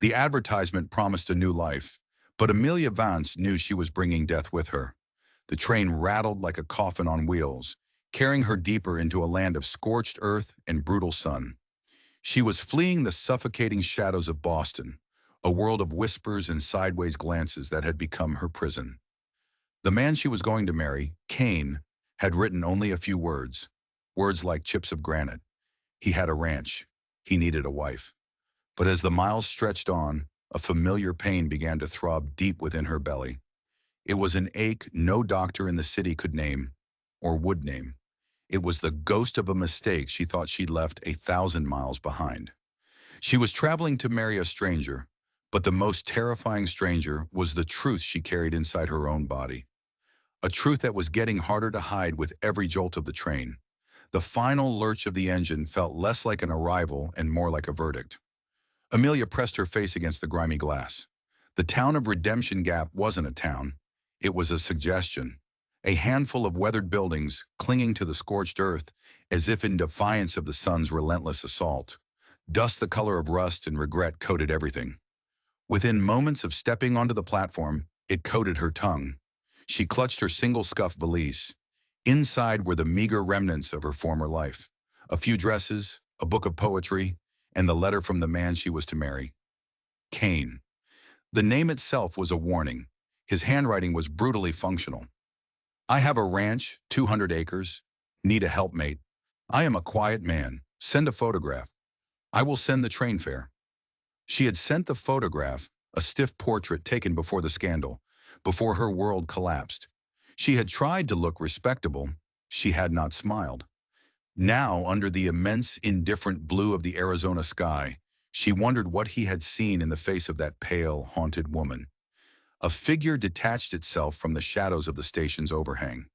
The advertisement promised a new life, but Amelia Vance knew she was bringing death with her. The train rattled like a coffin on wheels, carrying her deeper into a land of scorched earth and brutal sun. She was fleeing the suffocating shadows of Boston, a world of whispers and sideways glances that had become her prison. The man she was going to marry, Kane, had written only a few words, words like chips of granite. He had a ranch. He needed a wife. But as the miles stretched on, a familiar pain began to throb deep within her belly. It was an ache no doctor in the city could name or would name. It was the ghost of a mistake she thought she'd left 1,000 miles behind. She was traveling to marry a stranger, but the most terrifying stranger was the truth she carried inside her own body. A truth that was getting harder to hide with every jolt of the train. The final lurch of the engine felt less like an arrival and more like a verdict. Amelia pressed her face against the grimy glass. The town of Redemption Gap wasn't a town. It was a suggestion. A handful of weathered buildings clinging to the scorched earth as if in defiance of the sun's relentless assault. Dust the color of rust and regret coated everything. Within moments of stepping onto the platform, it coated her tongue. She clutched her single scuffed valise. Inside were the meager remnants of her former life. A few dresses, a book of poetry, and the letter from the man she was to marry. Cain. The name itself was a warning. His handwriting was brutally functional. I have a ranch, 200 acres. Need a helpmate. I am a quiet man. Send a photograph. I will send the train fare. She had sent the photograph, a stiff portrait taken before the scandal, before her world collapsed. She had tried to look respectable. She had not smiled. Now, under the immense, indifferent blue of the Arizona sky, she wondered what he had seen in the face of that pale, haunted woman. A figure detached itself from the shadows of the station's overhang.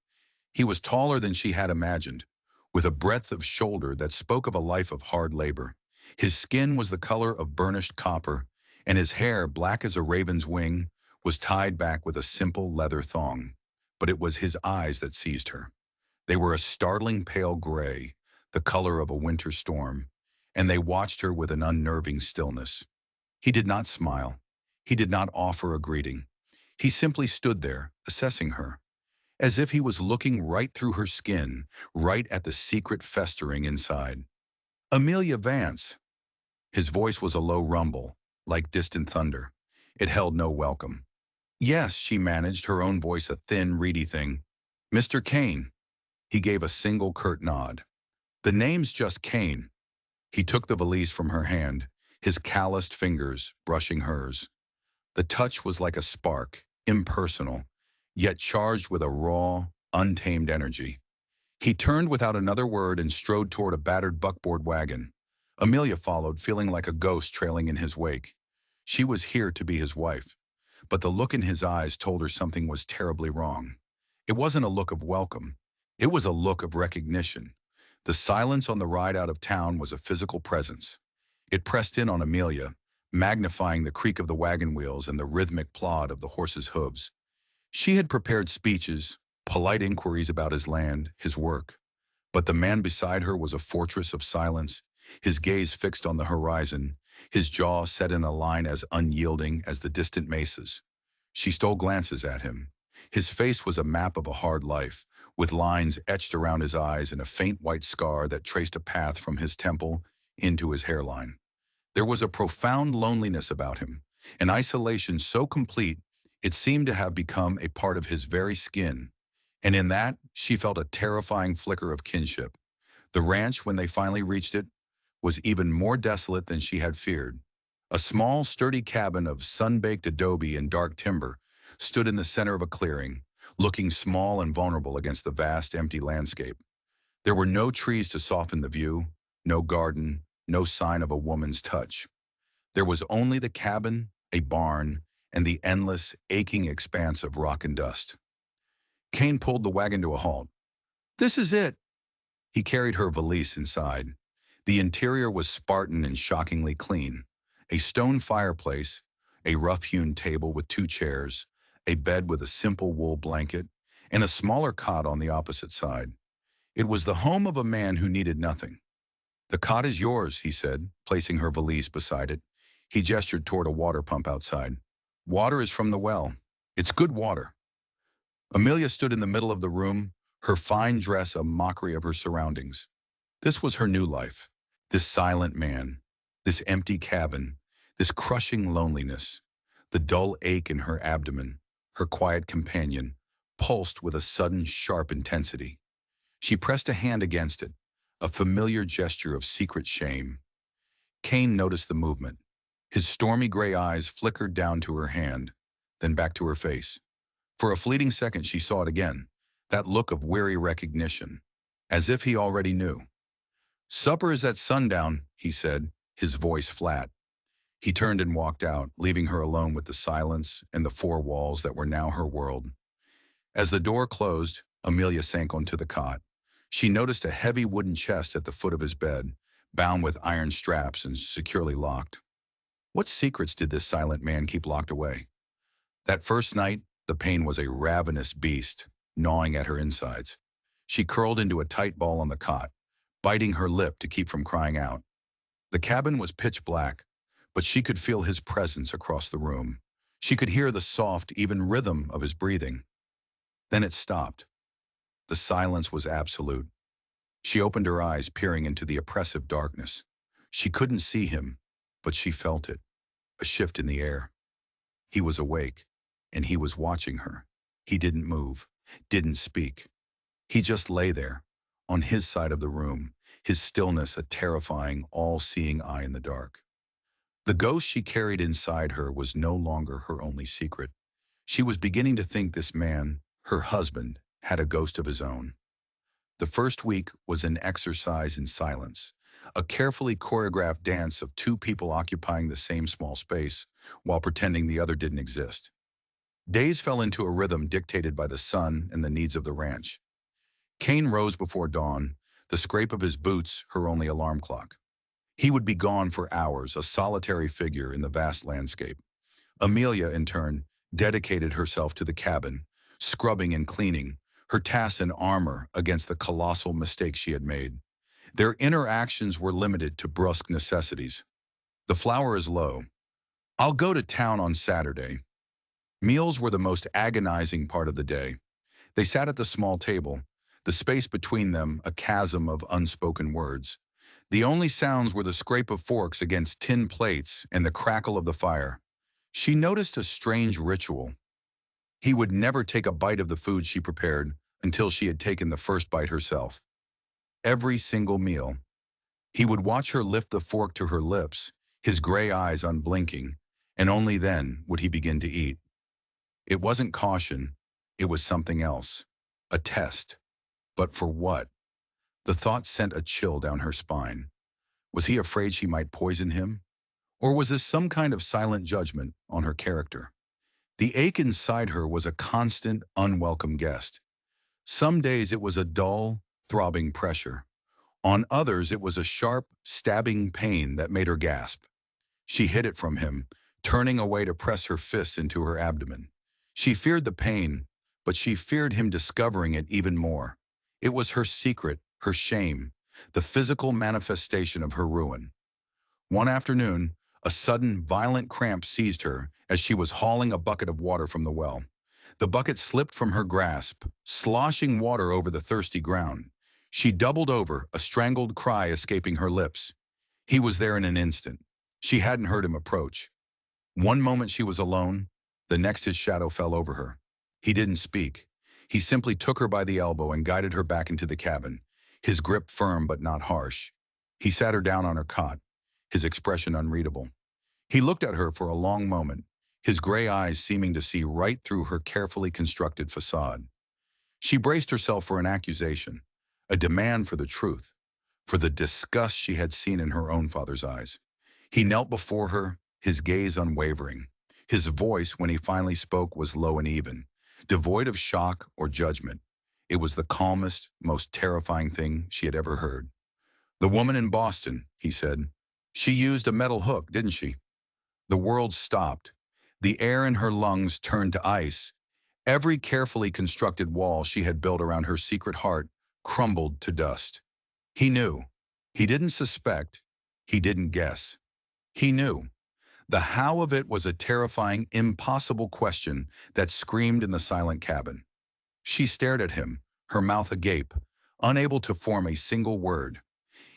He was taller than she had imagined, with a breadth of shoulder that spoke of a life of hard labor. His skin was the color of burnished copper, and his hair, black as a raven's wing, was tied back with a simple leather thong. But it was his eyes that seized her. They were a startling pale gray, the color of a winter storm, and they watched her with an unnerving stillness. He did not smile. He did not offer a greeting. He simply stood there, assessing her, as if he was looking right through her skin, right at the secret festering inside. Amelia Vance. His voice was a low rumble, like distant thunder. It held no welcome. Yes, she managed, her own voice a thin, reedy thing. Mr. Kane. He gave a single curt nod. The name's just Kane. He took the valise from her hand, his calloused fingers brushing hers. The touch was like a spark, impersonal, yet charged with a raw, untamed energy. He turned without another word and strode toward a battered buckboard wagon. Amelia followed, feeling like a ghost trailing in his wake. She was here to be his wife, but the look in his eyes told her something was terribly wrong. It wasn't a look of welcome. It was a look of recognition. The silence on the ride out of town was a physical presence. It pressed in on Amelia, magnifying the creak of the wagon wheels and the rhythmic plod of the horses' hooves. She had prepared speeches, polite inquiries about his land, his work. But the man beside her was a fortress of silence, his gaze fixed on the horizon, his jaw set in a line as unyielding as the distant mesas. She stole glances at him. His face was a map of a hard life, with lines etched around his eyes and a faint white scar that traced a path from his temple into his hairline. There was a profound loneliness about him, an isolation so complete it seemed to have become a part of his very skin. And in that, she felt a terrifying flicker of kinship. The ranch, when they finally reached it, was even more desolate than she had feared. A small, sturdy cabin of sun-baked adobe and dark timber stood in the center of a clearing, looking small and vulnerable against the vast, empty landscape. There were no trees to soften the view, no garden, no sign of a woman's touch. There was only the cabin, a barn, and the endless, aching expanse of rock and dust. Kane pulled the wagon to a halt. This is it. He carried her valise inside. The interior was Spartan and shockingly clean. A stone fireplace, a rough-hewn table with two chairs, a bed with a simple wool blanket, and a smaller cot on the opposite side. It was the home of a man who needed nothing. The cot is yours, he said, placing her valise beside it. He gestured toward a water pump outside. Water is from the well. It's good water. Amelia stood in the middle of the room, her fine dress a mockery of her surroundings. This was her new life. This silent man, this empty cabin, this crushing loneliness, the dull ache in her abdomen, her quiet companion, pulsed with a sudden, sharp intensity. She pressed a hand against it, a familiar gesture of secret shame. Kane noticed the movement. His stormy gray eyes flickered down to her hand, then back to her face. For a fleeting second she saw it again, that look of weary recognition, as if he already knew. "Supper is at sundown," he said, his voice flat. He turned and walked out, leaving her alone with the silence and the four walls that were now her world. As the door closed, Amelia sank onto the cot. She noticed a heavy wooden chest at the foot of his bed, bound with iron straps and securely locked. What secrets did this silent man keep locked away? That first night, the pain was a ravenous beast, gnawing at her insides. She curled into a tight ball on the cot, biting her lip to keep from crying out. The cabin was pitch black, but she could feel his presence across the room. She could hear the soft, even rhythm of his breathing. Then it stopped. The silence was absolute. She opened her eyes, peering into the oppressive darkness. She couldn't see him, but she felt it, a shift in the air. He was awake, and he was watching her. He didn't move, didn't speak. He just lay there, on his side of the room, his stillness a terrifying, all-seeing eye in the dark. The ghost she carried inside her was no longer her only secret. She was beginning to think this man, her husband, had a ghost of his own. The first week was an exercise in silence, a carefully choreographed dance of two people occupying the same small space while pretending the other didn't exist. Days fell into a rhythm dictated by the sun and the needs of the ranch. Kane rose before dawn, the scrape of his boots her only alarm clock. He would be gone for hours, a solitary figure in the vast landscape. Amelia, in turn, dedicated herself to the cabin, scrubbing and cleaning, her tasks in armor against the colossal mistakes she had made. Their interactions were limited to brusque necessities. "The flour is low. I'll go to town on Saturday." Meals were the most agonizing part of the day. They sat at the small table, the space between them a chasm of unspoken words. The only sounds were the scrape of forks against tin plates and the crackle of the fire. She noticed a strange ritual. He would never take a bite of the food she prepared until she had taken the first bite herself. Every single meal, he would watch her lift the fork to her lips, his gray eyes unblinking, and only then would he begin to eat. It wasn't caution, it was something else. A test. But for what? The thought sent a chill down her spine. Was he afraid she might poison him? Or was this some kind of silent judgment on her character? The ache inside her was a constant, unwelcome guest. Some days it was a dull, throbbing pressure. On others it was a sharp, stabbing pain that made her gasp. She hid it from him, turning away to press her fists into her abdomen. She feared the pain, but she feared him discovering it even more. It was her secret, her shame, the physical manifestation of her ruin. One afternoon, a sudden, violent cramp seized her as she was hauling a bucket of water from the well. The bucket slipped from her grasp, sloshing water over the thirsty ground. She doubled over, a strangled cry escaping her lips. He was there in an instant. She hadn't heard him approach. One moment she was alone, the next his shadow fell over her. He didn't speak. He simply took her by the elbow and guided her back into the cabin, his grip firm but not harsh. He sat her down on her cot, his expression unreadable. He looked at her for a long moment, his gray eyes seeming to see right through her carefully constructed facade. She braced herself for an accusation, a demand for the truth, for the disgust she had seen in her own father's eyes. He knelt before her, his gaze unwavering. His voice, when he finally spoke, was low and even, devoid of shock or judgment. It was the calmest, most terrifying thing she had ever heard. "The woman in Boston," he said. "She used a metal hook, didn't she?" The world stopped. The air in her lungs turned to ice. Every carefully constructed wall she had built around her secret heart crumbled to dust. He knew. He didn't suspect. He didn't guess. He knew. The how of it was a terrifying, impossible question that screamed in the silent cabin. She stared at him, her mouth agape, unable to form a single word.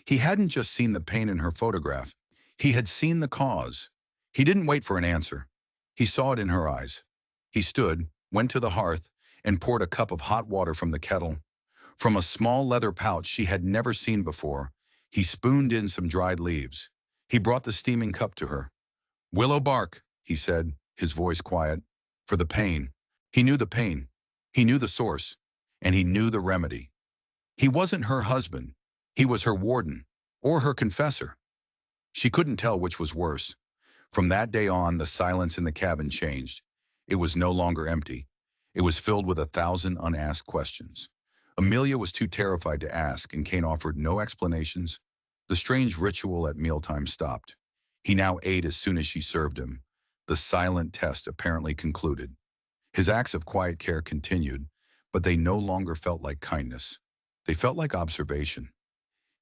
He hadn't just seen the pain in her photograph. He had seen the cause. He didn't wait for an answer. He saw it in her eyes. He stood, went to the hearth, and poured a cup of hot water from the kettle. From a small leather pouch she had never seen before, he spooned in some dried leaves. He brought the steaming cup to her. "Willow bark," he said, his voice quiet, "for the pain." He knew the pain. He knew the source. And he knew the remedy. He wasn't her husband. He was her warden, or her confessor. She couldn't tell which was worse. From that day on, the silence in the cabin changed. It was no longer empty. It was filled with 1,000 unasked questions. Amelia was too terrified to ask, and Kane offered no explanations. The strange ritual at mealtime stopped. He now ate as soon as she served him. The silent test apparently concluded. His acts of quiet care continued, but they no longer felt like kindness. They felt like observation.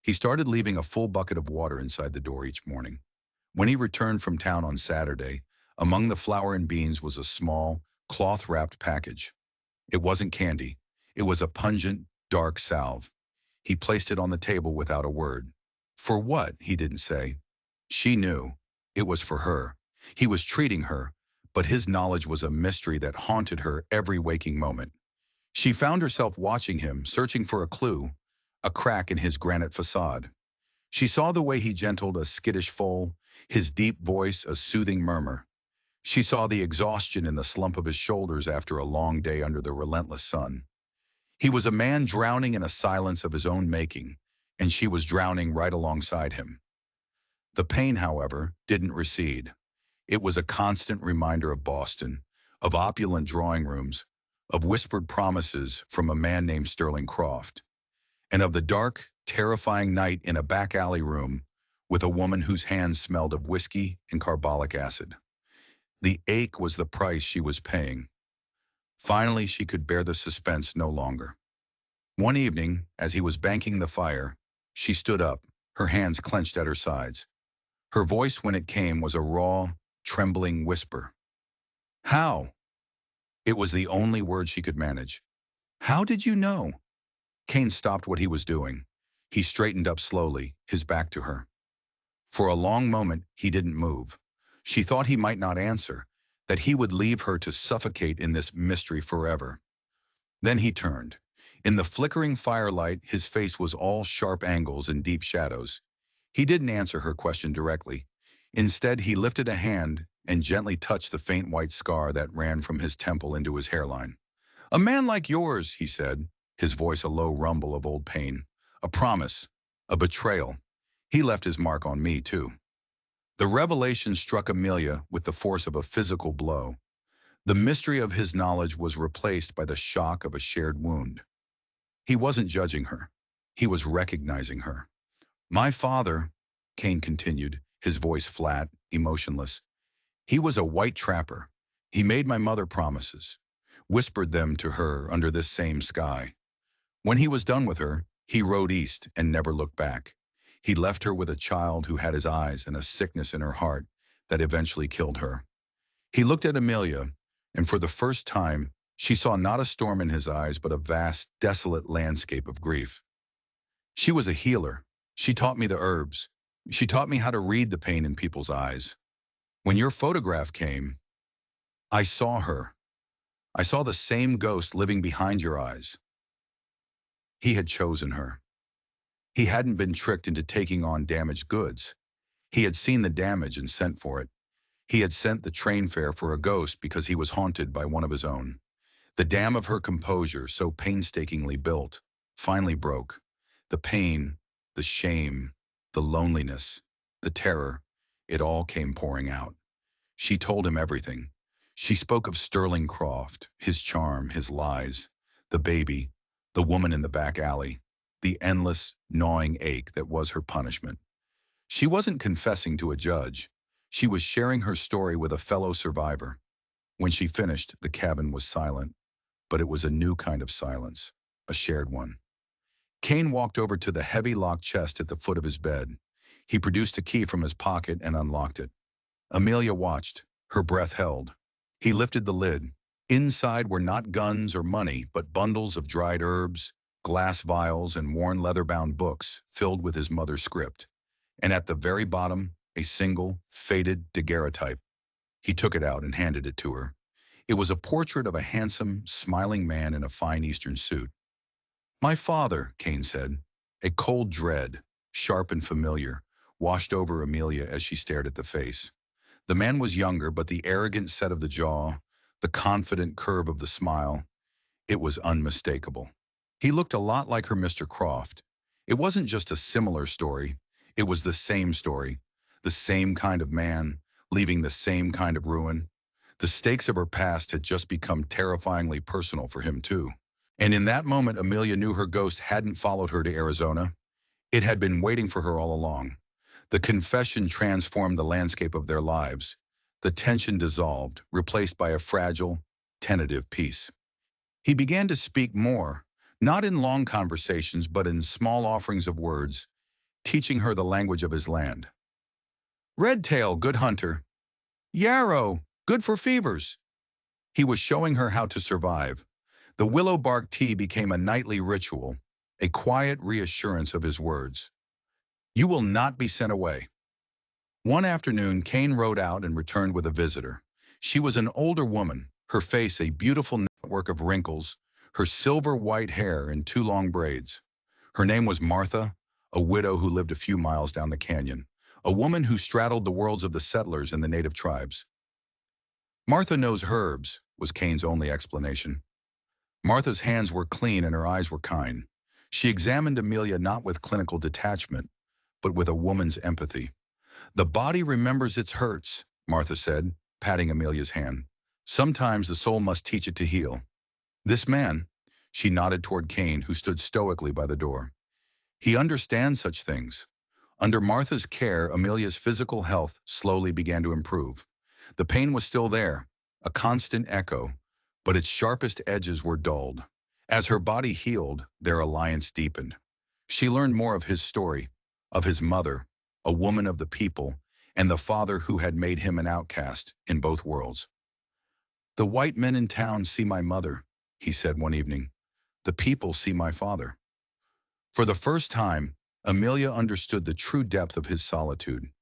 He started leaving a full bucket of water inside the door each morning. When he returned from town on Saturday, among the flour and beans was a small, cloth-wrapped package. It wasn't candy. It was a pungent, dark salve. He placed it on the table without a word. For what, he didn't say. She knew. It was for her. He was treating her, but his knowledge was a mystery that haunted her every waking moment. She found herself watching him, searching for a clue, a crack in his granite facade. She saw the way he gentled a skittish foal, his deep voice a soothing murmur. She saw the exhaustion in the slump of his shoulders after a long day under the relentless sun. He was a man drowning in a silence of his own making, and she was drowning right alongside him. The pain, however, didn't recede. It was a constant reminder of Boston, of opulent drawing rooms, of whispered promises from a man named Sterling Croft, and of the dark, terrifying night in a back alley room with a woman whose hands smelled of whiskey and carbolic acid. The ache was the price she was paying. Finally, she could bear the suspense no longer. One evening, as he was banking the fire, she stood up, her hands clenched at her sides. Her voice, when it came, was a raw, trembling whisper. "How?" It was the only word she could manage. "How did you know?" Kane stopped what he was doing. He straightened up slowly, his back to her. For a long moment, he didn't move. She thought he might not answer, that he would leave her to suffocate in this mystery forever. Then he turned. In the flickering firelight, his face was all sharp angles and deep shadows. He didn't answer her question directly. Instead, he lifted a hand and gently touched the faint white scar that ran from his temple into his hairline. "A man like yours," he said, his voice a low rumble of old pain. "A promise. A betrayal. He left his mark on me, too." The revelation struck Amelia with the force of a physical blow. The mystery of his knowledge was replaced by the shock of a shared wound. He wasn't judging her. He was recognizing her. "My father," Kane continued, his voice flat, emotionless, "he was a white trapper. He made my mother promises, whispered them to her under this same sky. When he was done with her, he rode east and never looked back. He left her with a child who had his eyes and a sickness in her heart that eventually killed her." He looked at Amelia, and for the first time, she saw not a storm in his eyes, but a vast, desolate landscape of grief. "She was a healer. She taught me the herbs. She taught me how to read the pain in people's eyes. When your photograph came, I saw her. I saw the same ghost living behind your eyes." He had chosen her. He hadn't been tricked into taking on damaged goods. He had seen the damage and sent for it. He had sent the train fare for a ghost because he was haunted by one of his own. The dam of her composure, so painstakingly built, finally broke. The pain, the shame, the loneliness, the terror, it all came pouring out. She told him everything. She spoke of Sterling Croft, his charm, his lies, the baby, the woman in the back alley, the endless, gnawing ache that was her punishment. She wasn't confessing to a judge. She was sharing her story with a fellow survivor. When she finished, the cabin was silent, but it was a new kind of silence, a shared one. Kane walked over to the heavy locked chest at the foot of his bed. He produced a key from his pocket and unlocked it. Amelia watched, her breath held. He lifted the lid. Inside were not guns or money, but bundles of dried herbs, glass vials, and worn leather-bound books filled with his mother's script. And at the very bottom, a single, faded daguerreotype. He took it out and handed it to her. It was a portrait of a handsome, smiling man in a fine Eastern suit. "My father," Kane said. A cold dread, sharp and familiar, washed over Amelia as she stared at the face. The man was younger, but the arrogant set of the jaw, the confident curve of the smile, it was unmistakable. He looked a lot like her Mr. Croft. It wasn't just a similar story. It was the same story. The same kind of man, leaving the same kind of ruin. The stakes of her past had just become terrifyingly personal for him, too. And in that moment, Amelia knew her ghost hadn't followed her to Arizona. It had been waiting for her all along. The confession transformed the landscape of their lives. The tension dissolved, replaced by a fragile, tentative peace. He began to speak more, not in long conversations, but in small offerings of words, teaching her the language of his land. "Redtail, good hunter. Yarrow, good for fevers." He was showing her how to survive. The willow bark tea became a nightly ritual, a quiet reassurance of his words. "You will not be sent away." One afternoon, Kane rode out and returned with a visitor. She was an older woman, her face a beautiful network of wrinkles, her silver white hair in two long braids. Her name was Martha, a widow who lived a few miles down the canyon, a woman who straddled the worlds of the settlers and the native tribes. "Martha knows herbs," was Kane's only explanation. Martha's hands were clean and her eyes were kind. She examined Amelia not with clinical detachment, but with a woman's empathy. "The body remembers its hurts," Martha said, patting Amelia's hand. "Sometimes the soul must teach it to heal. This man," she nodded toward Kane, who stood stoically by the door. "He understands such things." Under Martha's care, Amelia's physical health slowly began to improve. The pain was still there, a constant echo, but its sharpest edges were dulled. As her body healed, their alliance deepened. She learned more of his story, of his mother, a woman of the people, and the father who had made him an outcast in both worlds. "The white men in town see my mother," he said one evening. "The people see my father." For the first time, Amelia understood the true depth of his solitude.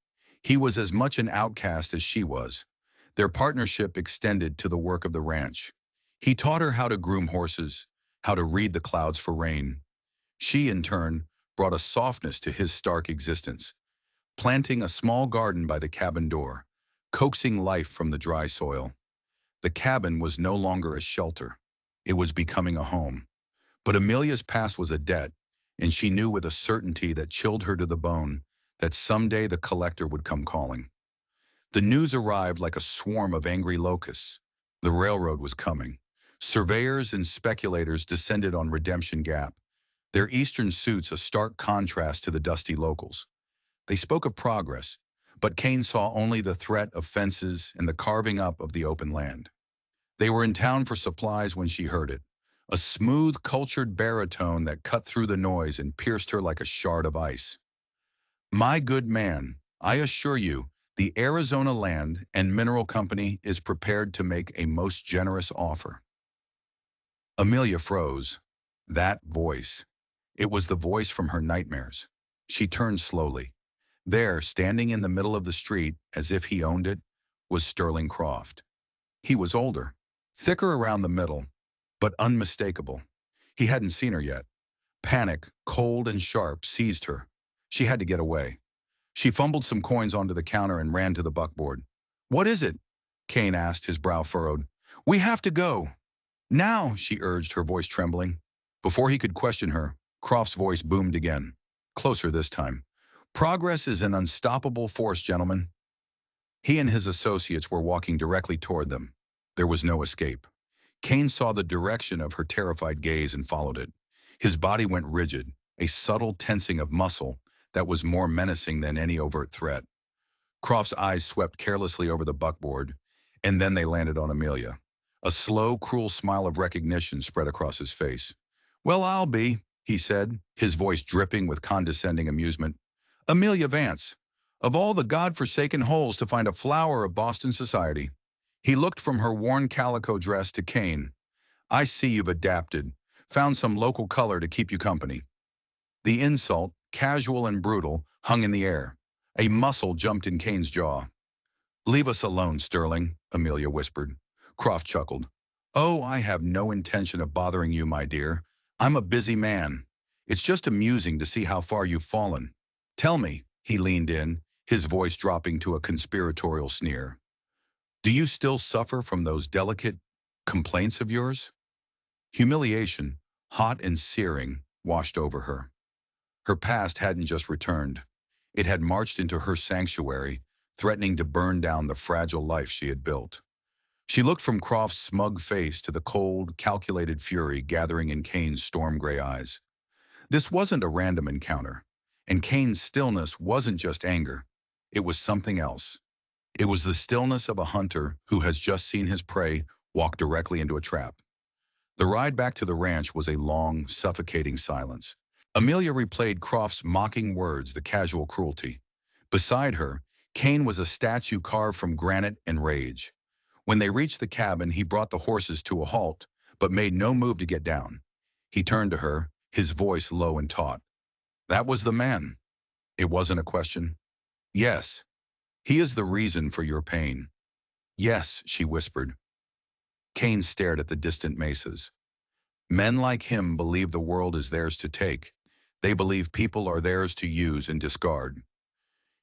He was as much an outcast as she was. Their partnership extended to the work of the ranch. He taught her how to groom horses, how to read the clouds for rain. She, in turn, brought a softness to his stark existence, planting a small garden by the cabin door, coaxing life from the dry soil. The cabin was no longer a shelter. It was becoming a home. But Amelia's past was a debt, and she knew with a certainty that chilled her to the bone that someday the collector would come calling. The news arrived like a swarm of angry locusts. The railroad was coming. Surveyors and speculators descended on Redemption Gap, their eastern suits a stark contrast to the dusty locals. They spoke of progress, but Kane saw only the threat of fences and the carving up of the open land. They were in town for supplies when she heard it, a smooth, cultured baritone that cut through the noise and pierced her like a shard of ice. "My good man, I assure you, the Arizona Land and Mineral Company is prepared to make a most generous offer." Amelia froze. That voice. It was the voice from her nightmares. She turned slowly. There, standing in the middle of the street, as if he owned it, was Sterling Croft. He was older, thicker around the middle, but unmistakable. He hadn't seen her yet. Panic, cold and sharp, seized her. She had to get away. She fumbled some coins onto the counter and ran to the buckboard. "What is it?" Kane asked, his brow furrowed. "We have to go." "Now," she urged, her voice trembling. Before he could question her, Croft's voice boomed again, closer this time. "Progress is an unstoppable force, gentlemen." He and his associates were walking directly toward them. There was no escape. Kane saw the direction of her terrified gaze and followed it. His body went rigid, a subtle tensing of muscle that was more menacing than any overt threat. Croft's eyes swept carelessly over the buckboard, and then they landed on Amelia. A slow, cruel smile of recognition spread across his face. "Well, I'll be," he said, his voice dripping with condescending amusement. "Amelia Vance, Of all the God-forsaken holes to find a flower of Boston society. He looked from her worn calico dress to Kane. I see you've adapted, found some local color to keep you company. The insult, casual and brutal, hung in the air. A muscle jumped in Kane's jaw. Leave us alone, Sterling, Amelia whispered. Croft chuckled. Oh, I have no intention of bothering you, my dear. I'm a busy man. It's just amusing to see how far you've fallen. Tell me, he leaned in, his voice dropping to a conspiratorial sneer. Do you still suffer from those delicate complaints of yours? Humiliation, hot and searing, washed over her. Her past hadn't just returned. It had marched into her sanctuary, threatening to burn down the fragile life she had built. She looked from Croft's smug face to the cold, calculated fury gathering in Kane's storm-gray eyes. This wasn't a random encounter, and Kane's stillness wasn't just anger. It was something else. It was the stillness of a hunter who has just seen his prey walk directly into a trap. The ride back to the ranch was a long, suffocating silence. Amelia replayed Croft's mocking words, the casual cruelty. Beside her, Kane was a statue carved from granite and rage. When they reached the cabin, he brought the horses to a halt, but made no move to get down. He turned to her, his voice low and taut. That was the man. It wasn't a question. Yes, he is the reason for your pain. Yes, she whispered. Kane stared at the distant mesas. Men like him believe the world is theirs to take. They believe people are theirs to use and discard.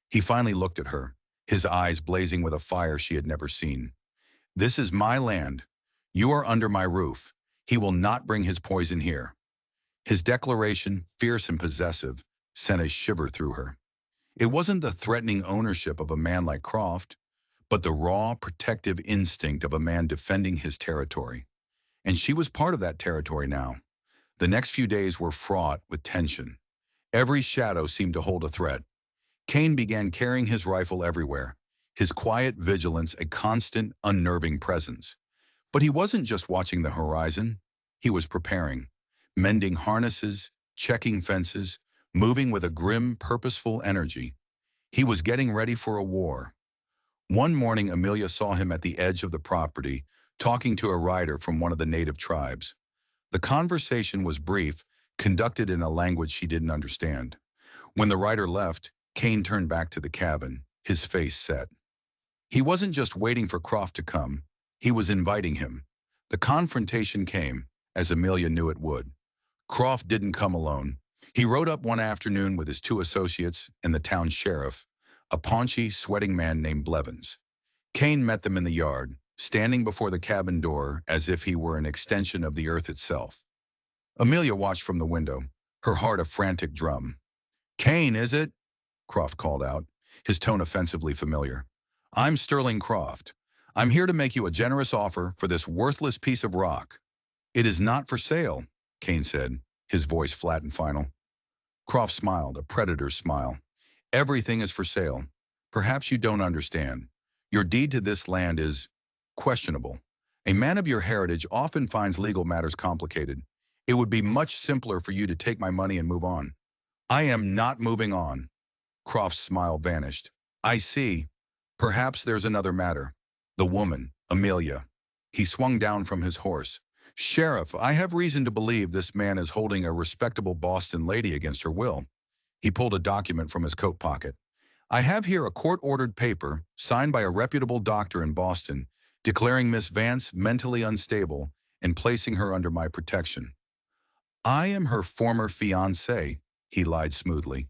He finally looked at her, his eyes blazing with a fire she had never seen. This is my land. You are under my roof. He will not bring his poison here. His declaration, fierce and possessive, sent a shiver through her. It wasn't the threatening ownership of a man like Croft, but the raw, protective instinct of a man defending his territory. And she was part of that territory now. The next few days were fraught with tension. Every shadow seemed to hold a threat. Kane began carrying his rifle everywhere, his quiet vigilance a constant, unnerving presence. But he wasn't just watching the horizon. He was preparing, mending harnesses, checking fences, moving with a grim, purposeful energy. He was getting ready for a war. One morning, Amelia saw him at the edge of the property, talking to a rider from one of the native tribes. The conversation was brief, conducted in a language she didn't understand. When the rider left, Kane turned back to the cabin, his face set. He wasn't just waiting for Croft to come, he was inviting him. The confrontation came, as Amelia knew it would. Croft didn't come alone. He rode up one afternoon with his two associates and the town sheriff, a paunchy, sweating man named Blevins. Kane met them in the yard, standing before the cabin door as if he were an extension of the earth itself. Amelia watched from the window, her heart a frantic drum. Kane, is it? Croft called out, his tone offensively familiar. I'm Sterling Croft. I'm here to make you a generous offer for this worthless piece of rock. It is not for sale, Kane said, his voice flat and final. Croft smiled, a predator's smile. Everything is for sale. Perhaps you don't understand. Your deed to this land is questionable. A man of your heritage often finds legal matters complicated. It would be much simpler for you to take my money and move on. I am not moving on. Croft's smile vanished. I see. Perhaps there's another matter. The woman, Amelia. He swung down from his horse. Sheriff, I have reason to believe this man is holding a respectable Boston lady against her will. He pulled a document from his coat pocket. I have here a court-ordered paper, signed by a reputable doctor in Boston, declaring Miss Vance mentally unstable and placing her under my protection. I am her former fiancé, he lied smoothly.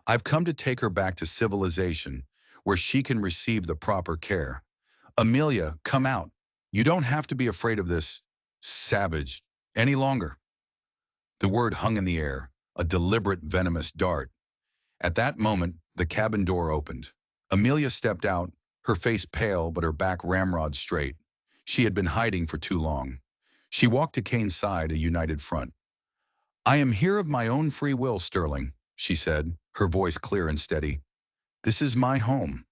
I've come to take her back to civilization, where she can receive the proper care. Amelia, come out. You don't have to be afraid of this savage any longer. The word hung in the air, a deliberate, venomous dart. At that moment, the cabin door opened. Amelia stepped out, her face pale but her back ramrod straight. She had been hiding for too long. She walked to Kane's side, a united front. I am here of my own free will, Sterling, she said, her voice clear and steady. This is my home.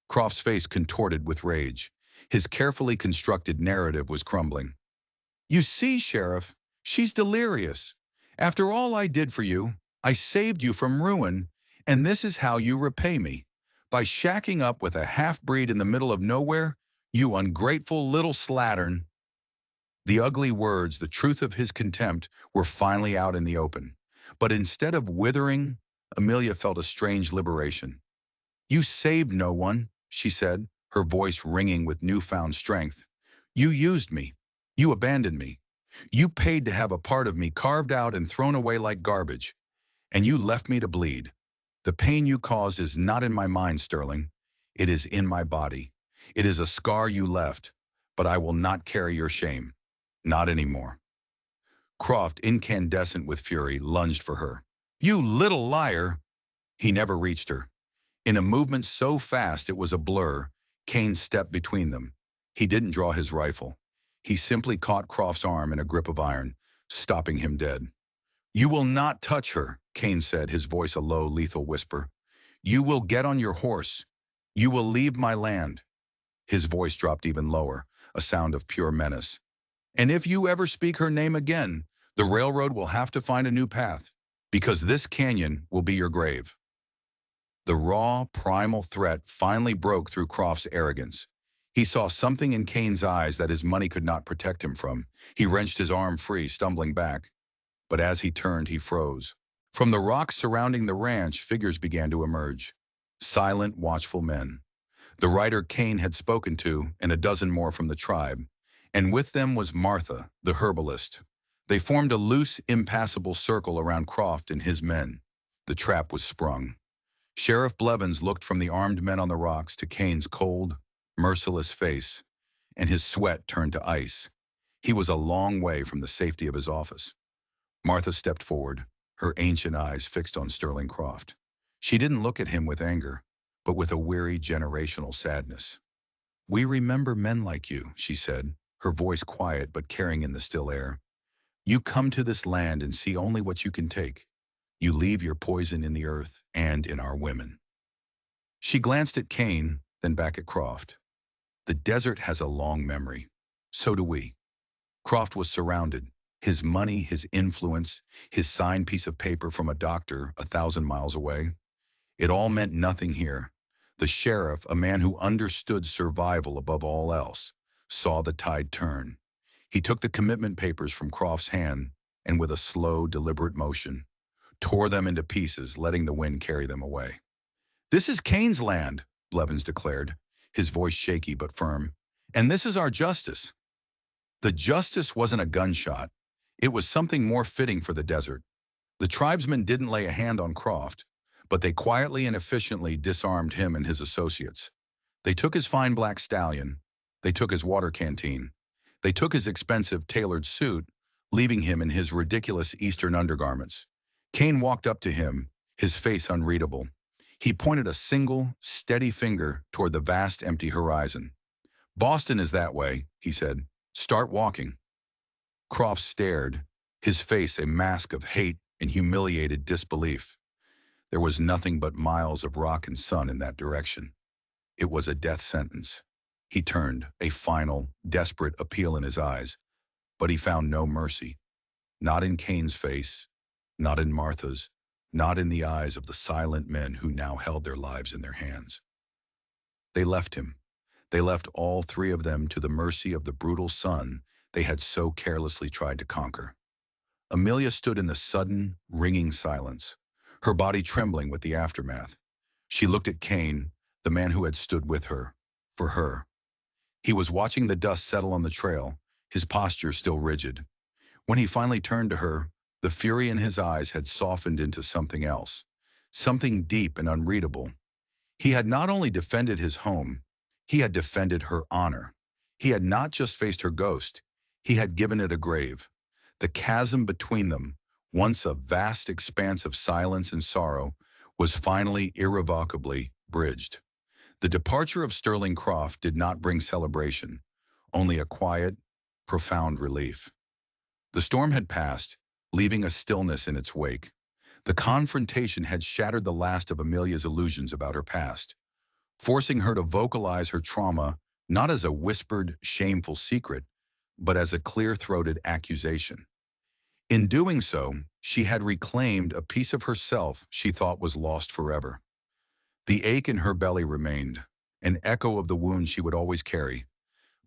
Croft's face contorted with rage. His carefully constructed narrative was crumbling. You see, Sheriff, she's delirious. After all I did for you, I saved you from ruin, and this is how you repay me. By shacking up with a half-breed in the middle of nowhere, you ungrateful little slattern. The ugly words, the truth of his contempt, were finally out in the open. But instead of withering, Amelia felt a strange liberation. You saved no one, she said, her voice ringing with newfound strength. You used me. You abandoned me. You paid to have a part of me carved out and thrown away like garbage. And you left me to bleed. The pain you caused is not in my mind, Sterling. It is in my body. It is a scar you left, but I will not carry your shame. Not anymore. Croft, incandescent with fury, lunged for her. You little liar! He never reached her. In a movement so fast it was a blur, Kane stepped between them. He didn't draw his rifle. He simply caught Croft's arm in a grip of iron, stopping him dead. You will not touch her, Kane said, his voice a low, lethal whisper. You will get on your horse. You will leave my land. His voice dropped even lower, a sound of pure menace. And if you ever speak her name again, the railroad will have to find a new path, because this canyon will be your grave. The raw, primal threat finally broke through Croft's arrogance. He saw something in Kane's eyes that his money could not protect him from. He wrenched his arm free, stumbling back. But as he turned, he froze. From the rocks surrounding the ranch, figures began to emerge. Silent, watchful men. The rider Kane had spoken to, and a dozen more from the tribe. And with them was Martha, the herbalist. They formed a loose, impassable circle around Croft and his men. The trap was sprung. Sheriff Blevins looked from the armed men on the rocks to Kane's cold, merciless face, and his sweat turned to ice. He was a long way from the safety of his office. Martha stepped forward, her ancient eyes fixed on Sterling Croft. She didn't look at him with anger, but with a weary generational sadness. We remember men like you, she said, her voice quiet but carrying in the still air. You come to this land and see only what you can take. You leave your poison in the earth and in our women. She glanced at Kane, then back at Croft. The desert has a long memory. So do we. Croft was surrounded. His money, his influence, his signed piece of paper from a doctor 1,000 miles away. It all meant nothing here. The sheriff, a man who understood survival above all else, saw the tide turn. He took the commitment papers from Croft's hand and with a slow, deliberate motion, tore them into pieces, letting the wind carry them away. This is Kane's land, Blevins declared, his voice shaky but firm. And this is our justice. The justice wasn't a gunshot. It was something more fitting for the desert. The tribesmen didn't lay a hand on Croft, but they quietly and efficiently disarmed him and his associates. They took his fine black stallion. They took his water canteen. They took his expensive tailored suit, leaving him in his ridiculous Eastern undergarments. Kane walked up to him, his face unreadable. He pointed a single, steady finger toward the vast, empty horizon. Boston is that way, he said. Start walking. Croft stared, his face a mask of hate and humiliated disbelief. There was nothing but miles of rock and sun in that direction. It was a death sentence. He turned, a final, desperate appeal in his eyes, but he found no mercy. Not in Kane's face, not in Martha's, not in the eyes of the silent men who now held their lives in their hands. They left him. They left all three of them to the mercy of the brutal sun they had so carelessly tried to conquer. Amelia stood in the sudden, ringing silence, her body trembling with the aftermath. She looked at Kane, the man who had stood with her, for her. He was watching the dust settle on the trail, his posture still rigid. When he finally turned to her, the fury in his eyes had softened into something else, something deep and unreadable. He had not only defended his home, he had defended her honor. He had not just faced her ghost, he had given it a grave. The chasm between them, once a vast expanse of silence and sorrow, was finally irrevocably bridged. The departure of Sterling Croft did not bring celebration, only a quiet, profound relief. The storm had passed, leaving a stillness in its wake. The confrontation had shattered the last of Amelia's illusions about her past, forcing her to vocalize her trauma not as a whispered, shameful secret, but as a clear-throated accusation. In doing so, she had reclaimed a piece of herself she thought was lost forever. The ache in her belly remained, an echo of the wound she would always carry,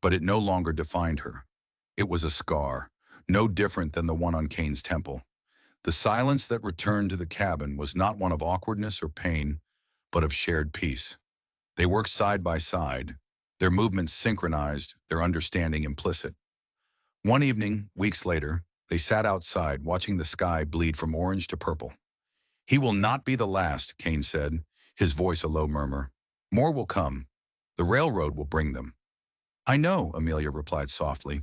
but it no longer defined her. It was a scar, no different than the one on Cain's temple. The silence that returned to the cabin was not one of awkwardness or pain, but of shared peace. They worked side by side, their movements synchronized, their understanding implicit. One evening, weeks later, they sat outside watching the sky bleed from orange to purple. "He will not be the last," Cain said, his voice a low murmur. "More will come. The railroad will bring them." "I know," Amelia replied softly.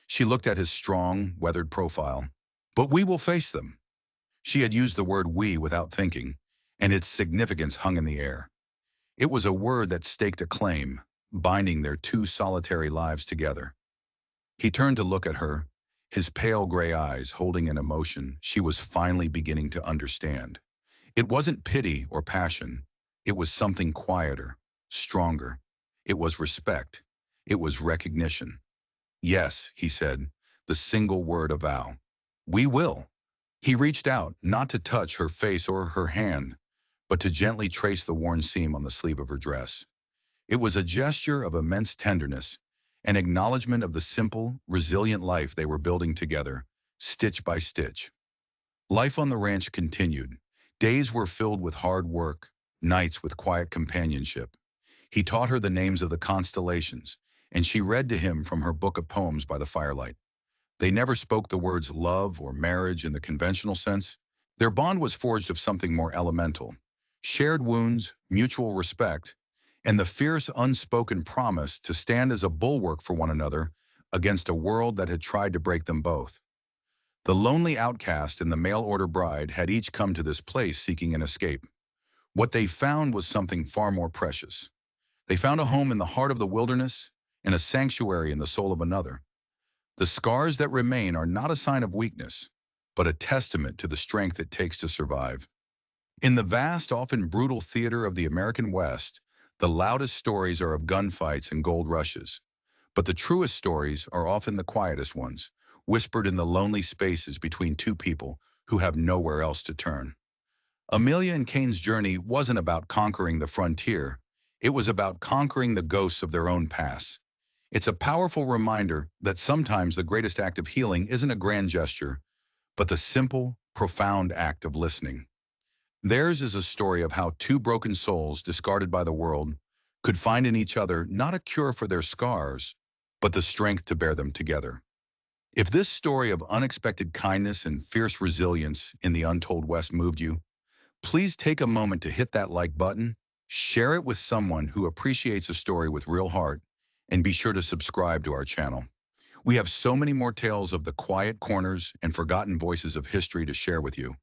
She looked at his strong, weathered profile. "But we will face them." She had used the word "we" without thinking, and its significance hung in the air. It was a word that staked a claim, binding their two solitary lives together. He turned to look at her, his pale gray eyes holding an emotion she was finally beginning to understand. It wasn't pity or passion. It was something quieter, stronger. It was respect. It was recognition. "Yes," he said, the single word a vow. "We will." He reached out, not to touch her face or her hand, but to gently trace the worn seam on the sleeve of her dress. It was a gesture of immense tenderness, an acknowledgement of the simple, resilient life they were building together, stitch by stitch. Life on the ranch continued. Days were filled with hard work, nights with quiet companionship. He taught her the names of the constellations, and she read to him from her book of poems by the firelight. They never spoke the words love or marriage in the conventional sense. Their bond was forged of something more elemental: shared wounds, mutual respect, and the fierce unspoken promise to stand as a bulwark for one another against a world that had tried to break them both. The lonely outcast and the mail-order bride had each come to this place seeking an escape. What they found was something far more precious. They found a home in the heart of the wilderness and a sanctuary in the soul of another. The scars that remain are not a sign of weakness, but a testament to the strength it takes to survive. In the vast, often brutal theater of the American West, the loudest stories are of gunfights and gold rushes. But the truest stories are often the quietest ones, whispered in the lonely spaces between two people who have nowhere else to turn. Amelia and Cain's journey wasn't about conquering the frontier. It was about conquering the ghosts of their own past. It's a powerful reminder that sometimes the greatest act of healing isn't a grand gesture, but the simple, profound act of listening. Theirs is a story of how two broken souls discarded by the world could find in each other not a cure for their scars, but the strength to bear them together. If this story of unexpected kindness and fierce resilience in the untold West moved you, please take a moment to hit that like button, share it with someone who appreciates a story with real heart, and be sure to subscribe to our channel. We have so many more tales of the quiet corners and forgotten voices of history to share with you.